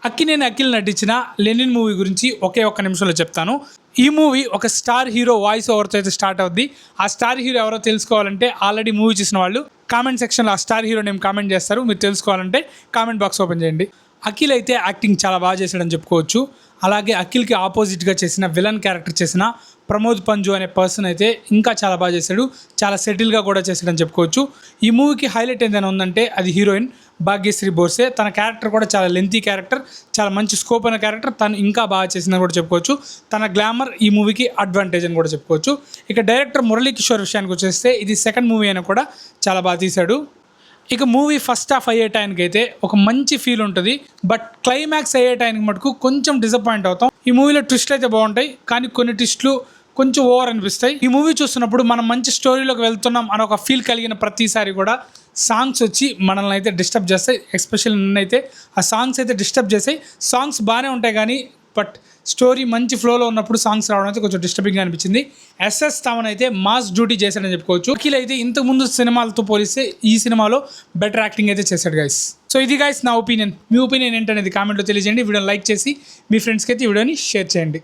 అక్కినేని అఖిల్ నటించిన Lenin movie గురించి ఒకే ఒక్క నిమిషంలో చెప్తాను. ఈ మూవీ ఒక స్టార్ హీరో వాయిస్ ఓవర్తో అయితే స్టార్ట్ అవుద్ది. ఆ స్టార్ హీరో ఎవరో తెలుసుకోవాలంటే ఆల్రెడీ మూవీ చూసిన వాళ్ళు కామెంట్ సెక్షన్లో ఆ స్టార్ హీరో నేమ్ కామెంట్ చేస్తారు. మీరు తెలుసుకోవాలంటే కామెంట్ బాక్స్ ఓపెన్ చేయండి. అఖిల్ అయితే యాక్టింగ్ చాలా బాగా చేశాడని చెప్పుకోవచ్చు. అలాగే అఖిల్కి ఆపోజిట్గా చేసిన విలన్ క్యారెక్టర్ చేసిన ప్రమోద్ పంజు అనే పర్సన్ అయితే ఇంకా చాలా బాగా చేశాడు. చాలా సెటిల్గా కూడా చేశాడని చెప్పుకోవచ్చు. ఈ మూవీకి హైలైట్ ఏదైనా ఉందంటే అది హీరోయిన్ భాగ్యశ్రీ బోర్సే. తన క్యారెక్టర్ కూడా చాలా లెంతీ క్యారెక్టర్, చాలా మంచి స్కోప్ అయిన క్యారెక్టర్. తను ఇంకా బాగా చేసిందని కూడా చెప్పుకోవచ్చు. తన గ్లామర్ ఈ మూవీకి అడ్వాంటేజ్ అని కూడా చెప్పుకోవచ్చు. ఇక డైరెక్టర్ మురళీకిషోర్ విషయానికి వచ్చేస్తే ఇది సెకండ్ మూవీ అయినా కూడా చాలా బాగా తీశాడు. ఇక మూవీ ఫస్ట్ హాఫ్ అయ్యే టైంకి అయితే ఒక మంచి ఫీల్ ఉంటుంది. బట్ క్లైమాక్స్ అయ్యే టైంకి మటుకు కొంచెం డిసప్పాయింట్ అవుతాం. ఈ మూవీలో ట్విస్ట్లు అయితే బాగుంటాయి, కానీ కొన్ని ట్విస్ట్లు కొంచెం ఓవర్ అనిపిస్తాయి. ఈ మూవీ చూస్తున్నప్పుడు మనం మంచి స్టోరీలోకి వెళ్తున్నాం అని ఒక ఫీల్ కలిగిన ప్రతిసారి కూడా సాంగ్స్ వచ్చి మనల్ని అయితే డిస్టర్బ్ చేస్తాయి. ఎస్పెషల్లీ నన్నైతే ఆ సాంగ్స్ అయితే డిస్టర్బ్ చేస్తాయి. సాంగ్స్ బాగానే ఉంటాయి కానీ బట్ స్టోరీ మంచి ఫ్లోలో ఉన్నప్పుడు సాంగ్స్ రావడం అయితే కొంచెం డిస్టర్బింగ్గా అనిపించింది. ఎస్ఎస్ తమన్ అయితే మాస్ డ్యూటీ చేశాడని చెప్పుకోవచ్చు. అఖిల్ అయితే ఇంతకుముందు సినిమాలతో పోలిస్తే ఈ సినిమాలో బెటర్ యాక్టింగ్ అయితే చేశాడు గైస్. సో ఇది గైస్ నా ఒపీనియన్. మీ ఒపీనియన్ ఏంటనేది కామెంట్లో తెలియజేయండి. వీడియోని లైక్ చేసి మీ ఫ్రెండ్స్కి అయితే వీడియోని షేర్ చేయండి.